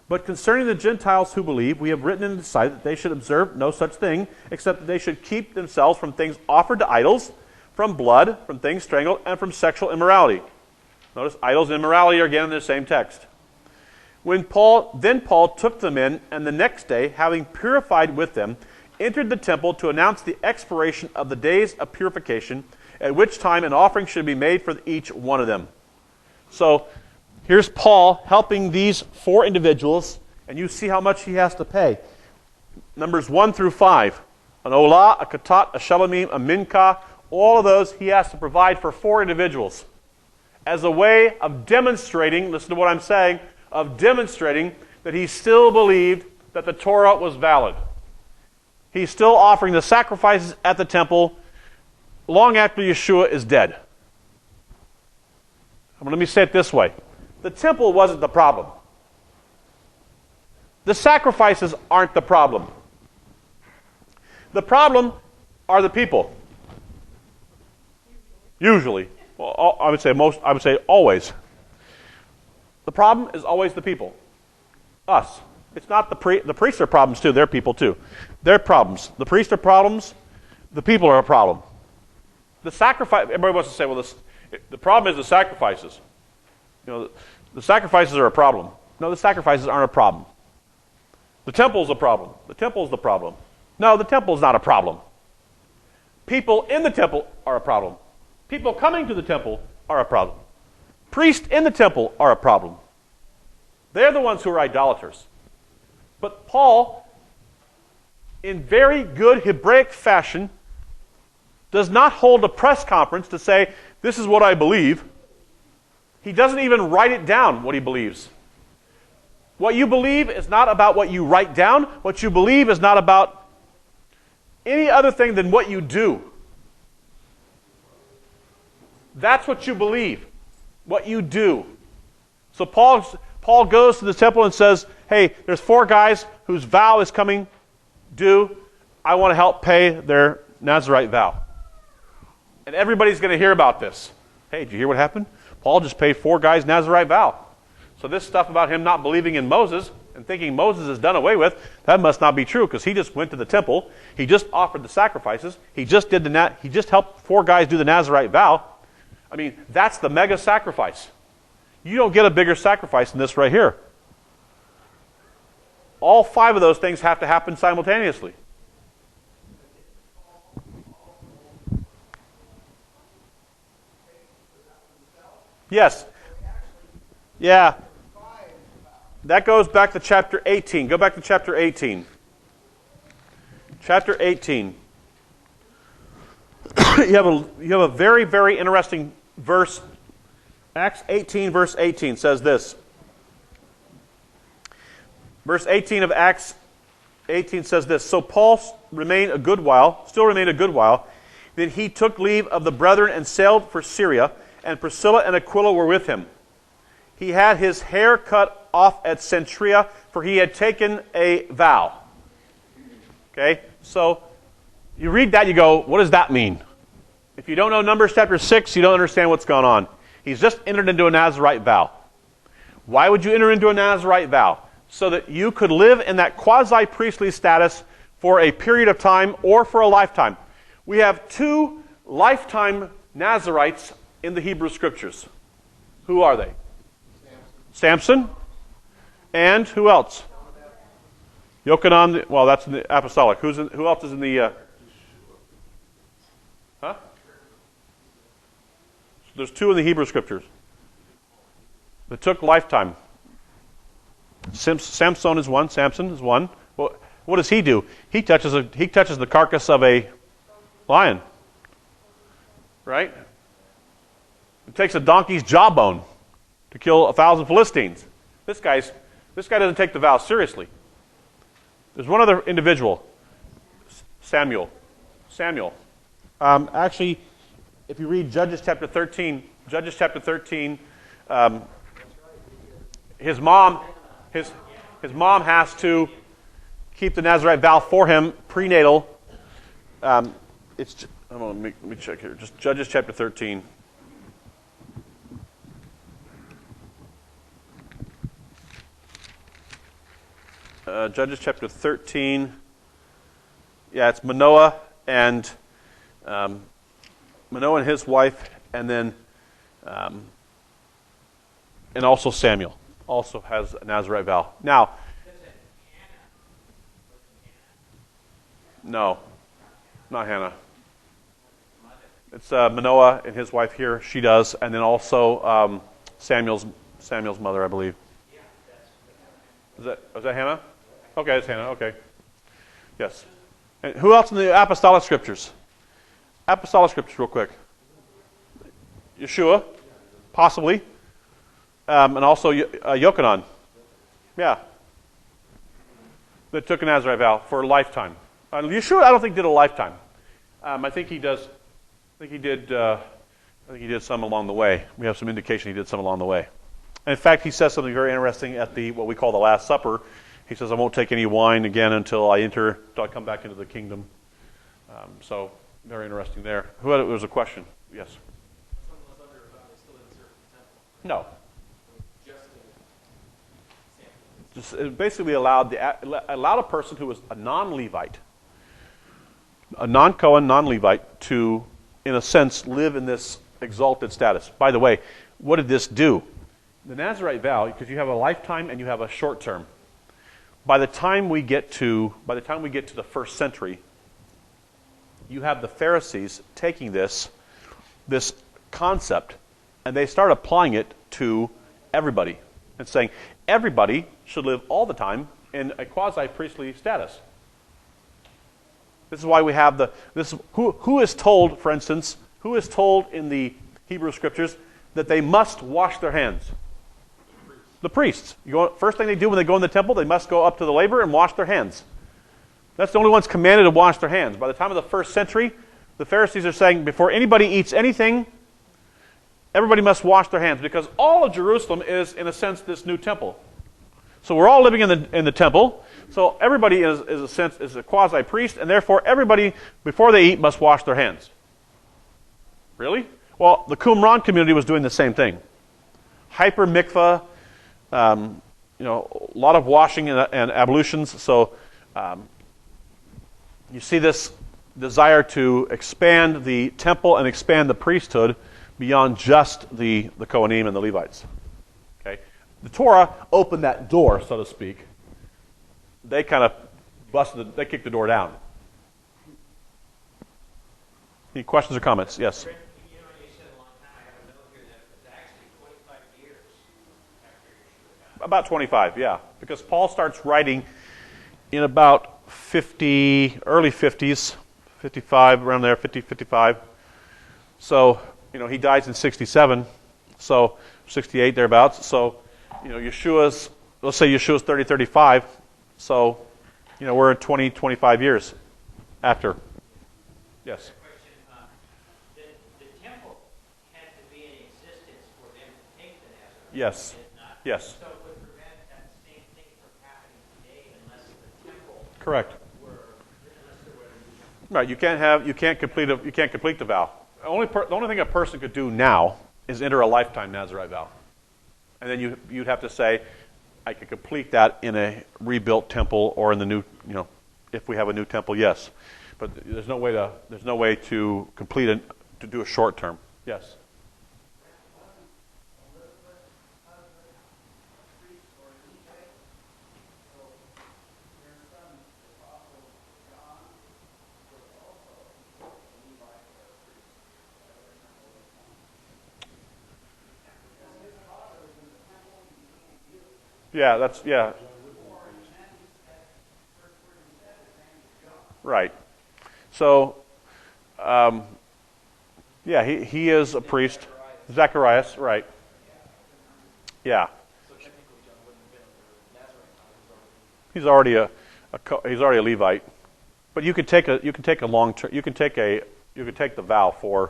But concerning the Gentiles who believe, we have written and decided that they should observe no such thing, except that they should keep themselves from things offered to idols, from blood, from things strangled, and from sexual immorality. Notice idols and immorality are again in the same text. Then Paul took them in, and the next day, having purified with them, entered the temple to announce the expiration of the days of purification, at which time an offering should be made for each one of them. So, here's Paul helping these 4 individuals, and you see how much he has to pay. Numbers 1 through 5. An olah, a katat, a shelomim, a mincha, all of those he has to provide for 4 individuals. As a way of demonstrating, listen to what I'm saying, of demonstrating that he still believed that the Torah was valid. He's still offering the sacrifices at the temple long after Yeshua is dead. Let me say it this way. The temple wasn't the problem. The sacrifices aren't the problem. The problem are the people. Usually. Well, I would say always. The problem is always the people. Us. It's not the priests are problems too. They're people too. They're problems. The priests are problems. The people are a problem. The sacrifice. Everybody wants to say, well, the problem is the sacrifices. You know, the sacrifices are a problem. No, the sacrifices aren't a problem. The temple's a problem. The temple's the problem. No, the temple's not a problem. People in the temple are a problem. People coming to the temple are a problem. Priests in the temple are a problem. They're the ones who are idolaters. But Paul, in very good Hebraic fashion, does not hold a press conference to say, this is what I believe. He doesn't even write it down, what he believes. What you believe is not about what you write down. What you believe is not about any other thing than what you do. That's what you believe. What you do. So Paul goes to the temple and says, hey, there's 4 guys whose vow is coming due. I want to help pay their Nazirite vow. And everybody's going to hear about this. Hey, did you hear what happened? Paul just paid 4 guys Nazirite vow. So this stuff about him not believing in Moses and thinking Moses is done away with, that must not be true, because he just went to the temple. He just offered the sacrifices. He just helped 4 guys do the Nazirite vow. I mean, that's the mega sacrifice. You don't get a bigger sacrifice than this right here. All 5 of those things have to happen simultaneously. Yes. Yeah. that goes back to chapter 18. Go back to chapter 18. Chapter 18. You have a very, very interesting verse. Acts 18, verse 18 says this. Verse 18 of Acts 18 says this. So Paul still remained a good while. Then he took leave of the brethren and sailed for Syria, and Priscilla and Aquila were with him. He had his hair cut off at Cenchrea, for he had taken a vow. Okay, so you read that, you go, what does that mean? If you don't know Numbers chapter 6, you don't understand what's going on. He's just entered into a Nazirite vow. Why would you enter into a Nazirite vow? So that you could live in that quasi-priestly status for a period of time or for a lifetime. We have 2 lifetime Nazirites in the Hebrew Scriptures. Who are they? Samson. And who else? Yochanan, well, that's in the apostolic. Who else is in the... Huh? There's 2 in the Hebrew Scriptures that took lifetime. Samson is one. Well, what does he do? He touches the carcass of a lion. Right? It takes a donkey's jawbone to kill 1,000 Philistines. This guy doesn't take the vow seriously. There's one other individual, Samuel. Actually, if you read Judges chapter 13, his mom has to keep the Nazirite vow for him prenatal. Let me check here. Just Judges chapter 13. Judges chapter 13. Yeah, it's Manoah and his wife, and then and also Samuel also has a Nazirite vow. Now, no, not Hannah. It's Manoah and his wife here. She does, and then also Samuel's mother, I believe. Was that Hannah? Okay, it's Hannah. Okay, yes. And who else in the apostolic scriptures? Apostolic scriptures, real quick. Yeshua, possibly, and also Yochanan. Yeah, that took a Nazirite vow for a lifetime. Yeshua, I don't think did a lifetime. I think he does. I think he did some along the way. We have some indication he did some along the way. And in fact, he says something very interesting at what we call the Last Supper. He says, "I won't take any wine again until I come back into the kingdom." So very interesting there. There was a question? Yes. Someone was under a vow, they still didn't serve the No. temple. It basically allowed a person who was a non-Levite, a non-Cohen, non-Levite, to, in a sense, live in this exalted status. By the way, what did this do? The Nazirite vow, because you have a lifetime and you have a short term. By the time we get to the first century, you have the Pharisees taking this concept, and they start applying it to everybody and saying everybody should live all the time in a quasi-priestly status. This is why we have who is told, for instance, who is told in the Hebrew Scriptures that they must wash their hands? The priests. First thing they do when they go in the temple, they must go up to the laver and wash their hands. That's the only ones commanded to wash their hands. By the time of the first century, the Pharisees are saying before anybody eats anything, everybody must wash their hands, because all of Jerusalem is, in a sense, this new temple. So we're all living in the temple. So everybody is a quasi-priest, and therefore everybody, before they eat, must wash their hands. Really? Well, the Qumran community was doing the same thing. Hyper mikvah, a lot of washing and ablutions. So you see this desire to expand the temple and expand the priesthood beyond just the Kohanim and the Levites. Okay, the Torah opened that door, so to speak. They kind of they kicked the door down. Any questions or comments? Yes. You said a long time. I have a note here that it's actually 25 years after Yeshua About 25, yeah. Because Paul starts writing in about early 50s, 55, around there, 50, 55. So, he dies in 67, so 68 thereabouts. So, let's say Yeshua's 30, 35. So, we're at 20, 25 years after. Yes. The temple had to be in existence for them to take the Nazareth. Yes. Yes. So it would prevent that same thing from happening today unless the temple Correct. unless there were. Right. You can't complete the vow. The only thing a person could do now is enter a lifetime Nazirite vow, and then you'd have to say, I could complete that in a rebuilt temple or in the new, if we have a new temple, yes. But there's no way to complete it, to do a short term. Yes. Yeah. Right. So, he is a priest. Zacharias, right. Yeah. He's already a Levite. But you could take a long term. You could take the vow for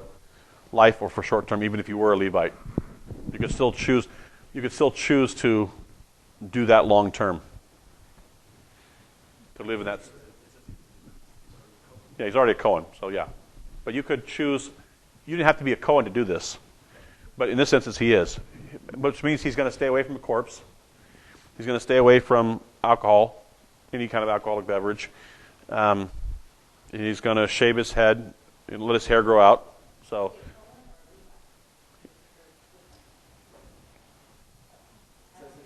life or for short term, even if you were a Levite. You could still choose to do that long term. To live in that. Yeah, he's already a Cohen, so yeah. But you could choose. You didn't have to be a Cohen to do this, but in this instance, he is, which means he's going to stay away from a corpse. He's going to stay away from alcohol, any kind of alcoholic beverage. He's going to shave his head and let his hair grow out. So.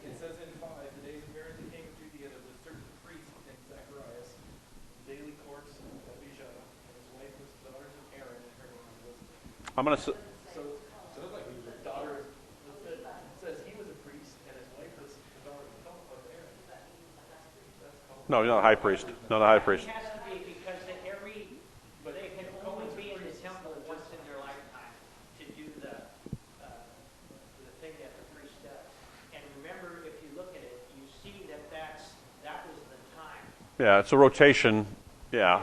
It says in 5, the days of Aaron the king of Judea, there was a certain priest named Zacharias, the daily courts of Abijah, and his wife was the daughters of Aaron, and her name was Elizabeth. I'm going to. So it looks like he was a daughter. It says he was a priest, and his wife was the daughter of Aaron. No, you're not a high priest. Not a high priest. It has to be because they can only be in the temple once in their lifetime to do the thing that the priest does. And remember, if you look at it, you see that was the time. Yeah, it's a rotation. Yeah.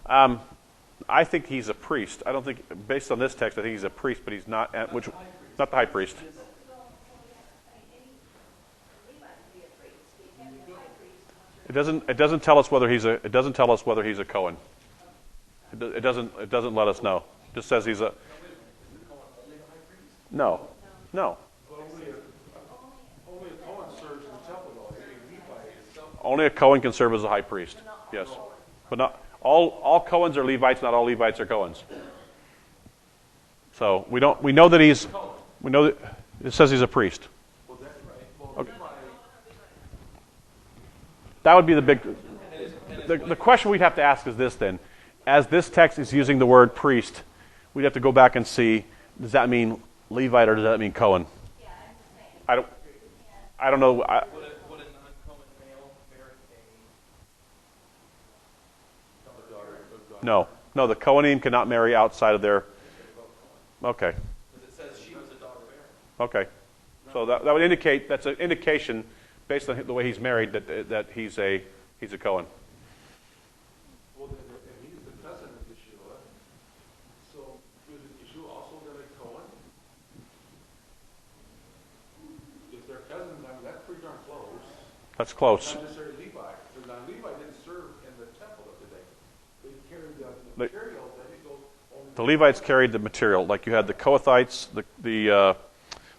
I think he's a priest. I don't think, based on this text, I think he's a priest, but he's not. Not the high priest. It doesn't tell us whether he's a. It doesn't tell us whether he's a Cohen. It doesn't let us know. It just says he's a. No. Only a Cohen serves in the temple, though. A Levite itself. Only a Cohen can serve as a high priest. Yes, but not all Cohens are Levites. Not all Levites are Cohens. So we know that he's. We know that it says he's a priest. Well, that's right. Well, Okay. Levi, That would be the big. The question we'd have to ask is this then: as this text is using the word priest, we'd have to go back and see: does that mean Levite or does that mean Cohen? I don't know. would a non-Cohen male marry a daughter? No. The Cohenim cannot marry outside of their. Okay. Because it says she was a daughter of Aaron. Okay. So that would indicate that's an indication based on the way he's married that he's a Cohen. Well, and he's the cousin of Yeshua. So is Yeshua also going to be Cohen? If they're cousins, I mean, that's pretty darn close. That's close. Not necessarily Levi. Because now Levi didn't serve in the temple of the day. They carried the They- material that he goes only. The Levites carried the material, like you had the Kohathites,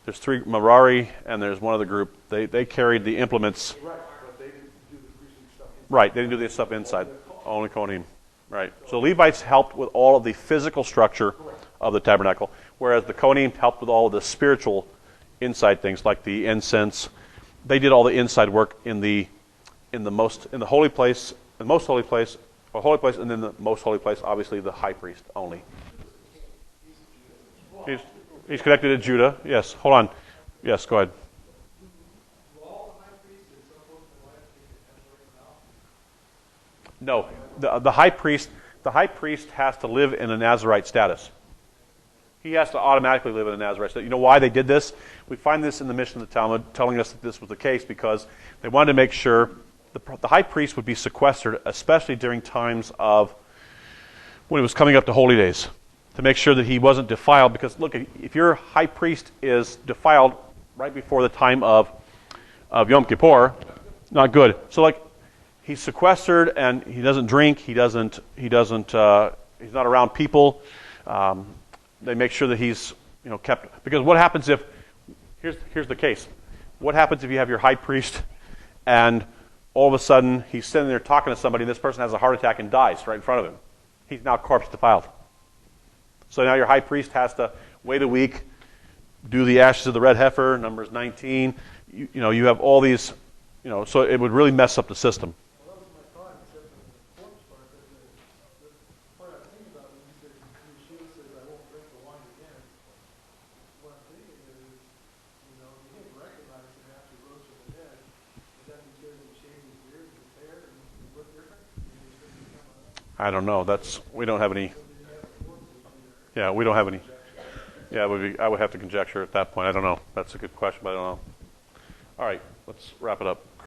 there's three Merari, and there's one other group. They carried the implements. Right, but they didn't do the priestly stuff. Right, they didn't do this stuff inside. Only Kohanim. Right. So Levites helped with all of the physical structure of the tabernacle, whereas the Kohanim helped with all of the spiritual inside things, like the incense. They did all the inside work in the holy place, the most holy place, or holy place, and then the most holy place. Obviously, the high priest only. He's connected to Judah. Yes. Hold on. Yes. Go ahead. Do all No, the high priest has to live in a Nazirite status. He has to automatically live in a Nazirite status. You know why they did this? We find this in the Mishnah of the Talmud telling us that this was the case because they wanted to make sure the high priest would be sequestered, especially during times of when it was coming up to holy days, to make sure that he wasn't defiled. Because look, if your high priest is defiled right before the time of Yom Kippur, not good. So like, he's sequestered and he doesn't drink. He's not around people. They make sure that he's kept. Because what happens if here's the case? What happens if you have your high priest and all of a sudden he's sitting there talking to somebody and this person has a heart attack and dies right in front of him? He's now corpse defiled. So now your high priest has to wait a week, do the ashes of the red heifer, Numbers 19. You have all these, so it would really mess up the system. Well, that was my thought, except for the corpse part. The part I'm thinking about when you said Yeshua says, "I won't drink the wine again." What I'm thinking is, he didn't recognize him after he rose from the dead. Is that because he shaved his beard and his hair and he looked different? And he's going to become I don't know. We don't have any. Yeah, we don't have any. Yeah, I would have to conjecture at that point. I don't know. That's a good question, but I don't know. All right, let's wrap it up.